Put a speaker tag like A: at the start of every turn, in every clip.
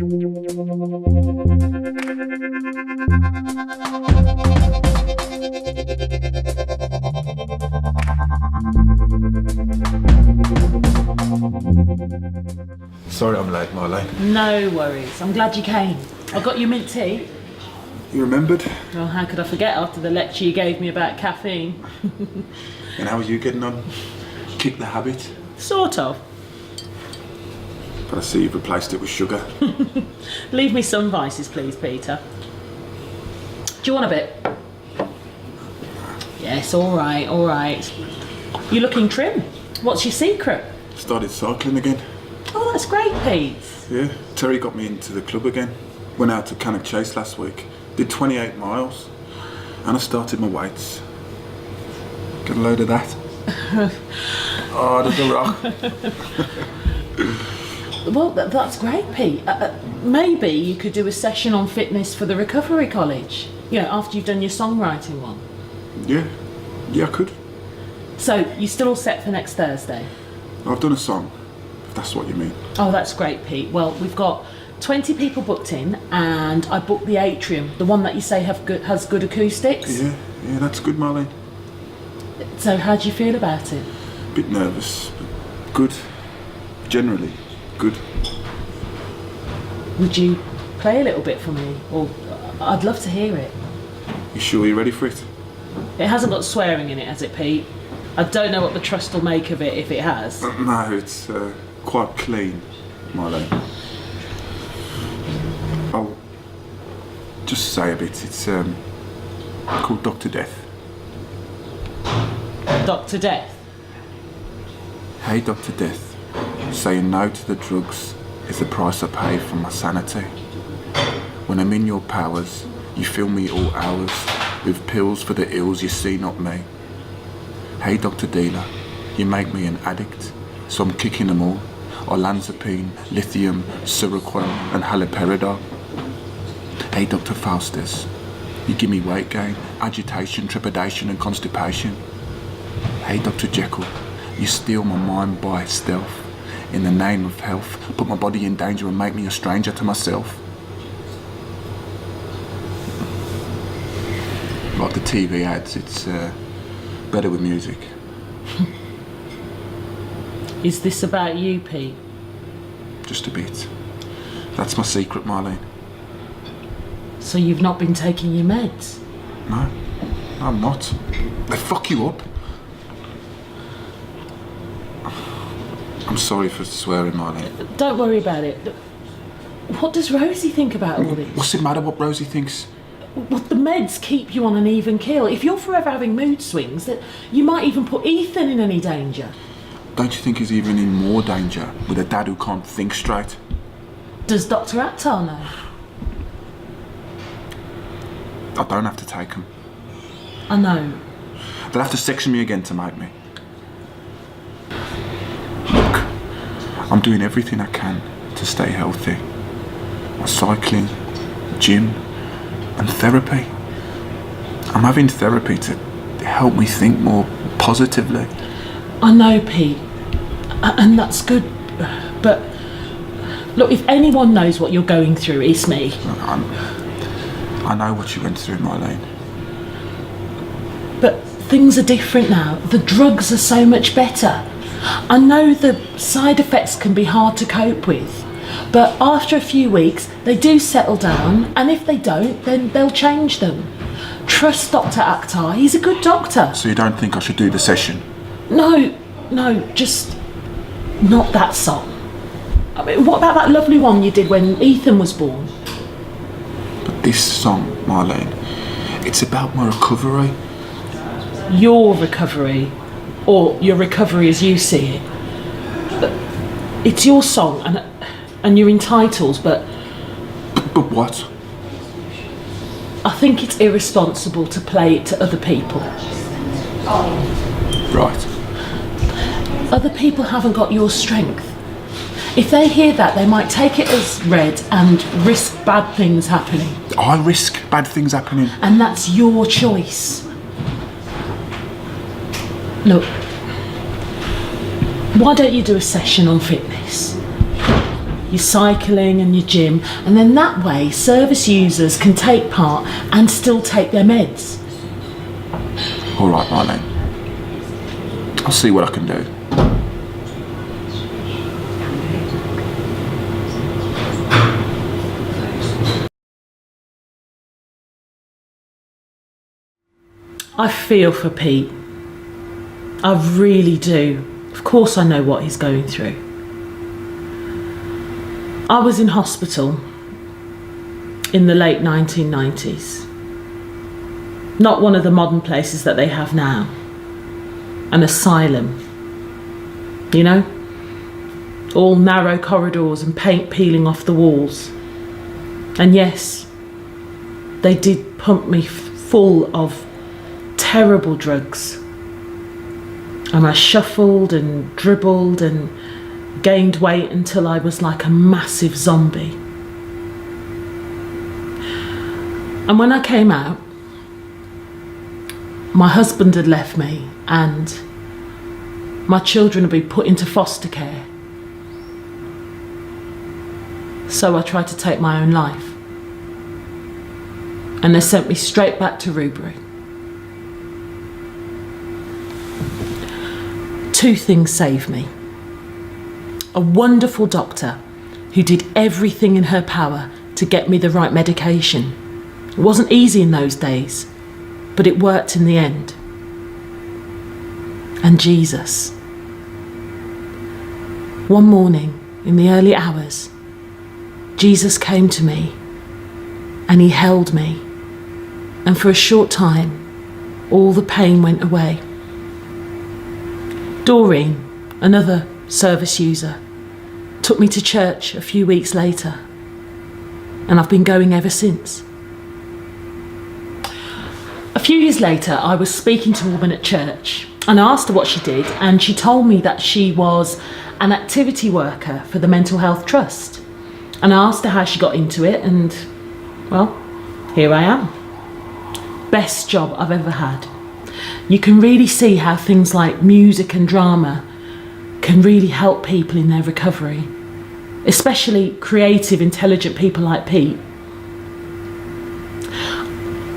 A: Sorry I'm late, Marlene.
B: No worries. I'm glad you came. I got you mint tea.
A: You remembered?
B: Well, how could I forget after the lecture you gave me about caffeine?
A: And how are you getting on? Kick the habit?
B: Sort of.
A: But I see you've replaced it with sugar.
B: Leave me some vices, please, Peter. Do you want a bit? Yes, all right, all right. You're looking trim. What's your secret?
A: Started cycling again.
B: Oh, that's great, Pete.
A: Yeah, Terry got me into the club again. Went out to Cannock Chase last week. Did 28 miles. And I started my weights. Get a load of that. Oh, there's a rock.
B: Well, that's great, Pete. Maybe you could do a session on fitness for the Recovery College. You know, after you've done your songwriting one.
A: Yeah, I could.
B: So, you're still all set for next Thursday?
A: I've done a song, if that's what you mean.
B: Oh, that's great, Pete. Well, we've got 20 people booked in, and I booked the atrium, the one that you say has good acoustics.
A: Yeah, that's good, Marlene.
B: So, how do you feel about it?
A: Bit nervous, but good. Generally, good.
B: Would you play a little bit for me? Or I'd love to hear it.
A: You sure you're ready for it?
B: It hasn't got swearing in it, has it, Pete? I don't know what the trust will make of it if it has.
A: No, it's quite clean, Marlene. I'll just say a bit. It's called Dr. Death.
B: Dr. Death?
A: Hey, Dr. Death. Saying no to the drugs is the price I pay for my sanity. When I'm in your powers, you fill me all hours with pills for the ills you see, not me. Hey, Dr. Dealer, you make me an addict, so I'm kicking them all. Olanzapine, lithium, Seroquel and haloperidol. Hey, Dr. Faustus, you give me weight gain, agitation, trepidation and constipation. Hey, Dr. Jekyll, you steal my mind by stealth. In the name of health, put my body in danger and make me a stranger to myself. Like the TV ads, it's better with music.
B: Is this about you, Pete?
A: Just a bit. That's my secret, Marlene.
B: So you've not been taking your meds?
A: No, I'm not. They fuck you up. I'm sorry for swearing, Marlene.
B: Don't worry about it. What does Rosie think about all this?
A: What's it matter what Rosie thinks?
B: Well, the meds keep you on an even keel. If you're forever having mood swings, that you might even put Ethan in any danger.
A: Don't you think he's even in more danger with a dad who can't think straight?
B: Does Dr. Akhtar know?
A: I don't have to take him.
B: I know.
A: They'll have to section me again to make me. Look, I'm doing everything I can to stay healthy. My cycling, gym, and therapy. I'm having therapy to help me think more positively.
B: I know, Pete, and that's good, but look, if anyone knows what you're going through, it's me.
A: I know what you went through, Marlene.
B: But things are different now. The drugs are so much better. I know the side effects can be hard to cope with, but after a few weeks, they do settle down, and if they don't, then they'll change them. Trust Dr. Akhtar, he's a good doctor.
A: So you don't think I should do the session?
B: No, just not that song. I mean, what about that lovely one you did when Ethan was born?
A: But this song, Marlene, it's about my recovery.
B: Your recovery, or your recovery as you see it. But it's your song, and you're entitled, but
A: what?
B: I think it's irresponsible to play it to other people.
A: Right.
B: Other people haven't got your strength. If they hear that, they might take it as read and risk bad things happening.
A: I risk bad things happening.
B: And that's your choice. Look, why don't you do a session on fitness? your cycling and your gym, and then that way service users can take part and still take their meds.
A: All right, Marlene. I'll see what I can do.
B: I feel for Pete. I really do. Of course I know what he's going through. I was in hospital in the late 1990s. Not one of the modern places that they have now. An asylum. You know? All narrow corridors and paint peeling off the walls. And yes, they did pump me full of terrible drugs. And I shuffled and dribbled and gained weight until I was like a massive zombie. And when I came out, my husband had left me and my children had been put into foster care. So I tried to take my own life. And they sent me straight back to Rubery. Two things saved me. A wonderful doctor who did everything in her power to get me the right medication. It wasn't easy in those days, but it worked in the end. And Jesus. One morning, in the early hours, Jesus came to me and he held me. And for a short time, all the pain went away. Doreen, another service user, took me to church a few weeks later, and I've been going ever since. A few years later, I was speaking to a woman at church and I asked her what she did, and she told me that she was an activity worker for the Mental Health Trust. And I asked her how she got into it, and well, here I am. Best job I've ever had. You can really see how things like music and drama can really help people in their recovery, especially creative, intelligent people like Pete.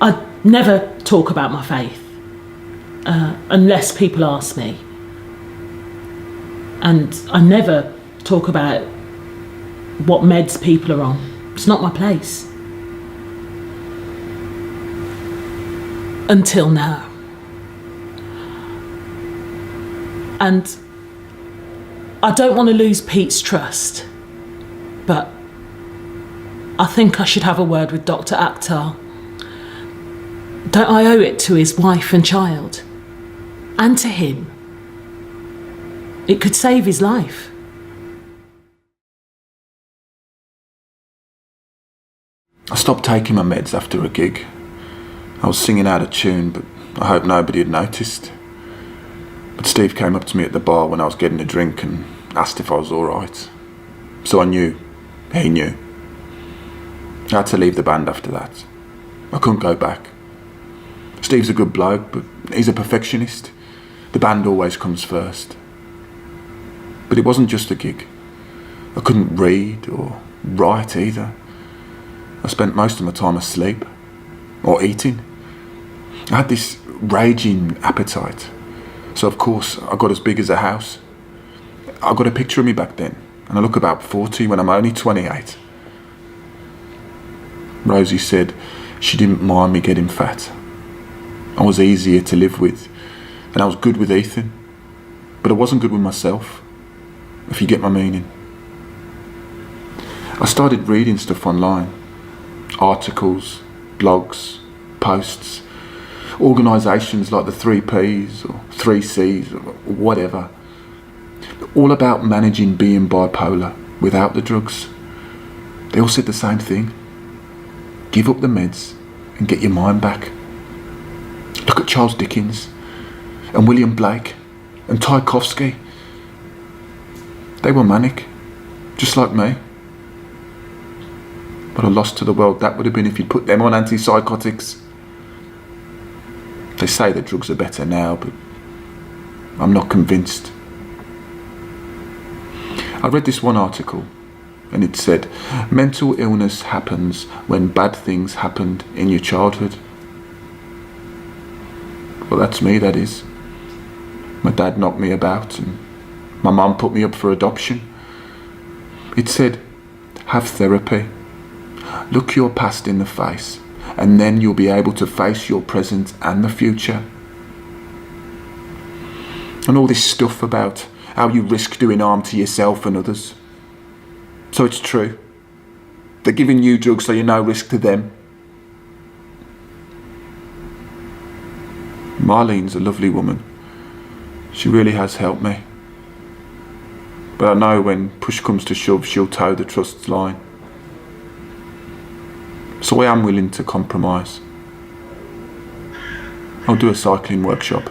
B: I never talk about my faith unless people ask me. And I never talk about what meds people are on. It's not my place. Until now. And I don't want to lose Pete's trust, but I think I should have a word with Dr. Akhtar. Don't I owe it to his wife and child? And to him? It could save his life.
A: I stopped taking my meds after a gig. I was singing out of tune, but I hope nobody had noticed. But Steve came up to me at the bar when I was getting a drink and asked if I was alright. So I knew. He knew. I had to leave the band after that. I couldn't go back. Steve's a good bloke, but he's a perfectionist. The band always comes first. But it wasn't just a gig. I couldn't read or write either. I spent most of my time asleep or eating. I had this raging appetite. So of course I got as big as a house. I got a picture of me back then, and I look about 40 when I'm only 28. Rosie said she didn't mind me getting fat. I was easier to live with, and I was good with Ethan, but I wasn't good with myself, if you get my meaning. I started reading stuff online, articles, blogs, posts, organisations like the 3Ps or 3Cs or whatever, all about managing being bipolar without the drugs. They all said the same thing. Give up the meds and get your mind back. Look at Charles Dickens and William Blake and Tchaikovsky. They were manic, just like me. What a loss to the world that would have been if you'd put them on antipsychotics. They say that drugs are better now, but I'm not convinced. I read this one article and it said, mental illness happens when bad things happened in your childhood. Well, that's me, that is. My dad knocked me about and my mum put me up for adoption. It said, have therapy. Look your past in the face, and then you'll be able to face your present and the future. And all this stuff about how you risk doing harm to yourself and others. So it's true. They're giving you drugs so you're no risk to them. Marlene's a lovely woman. She really has helped me. But I know when push comes to shove, she'll toe the trust line. So I am willing to compromise. I'll do a cycling workshop.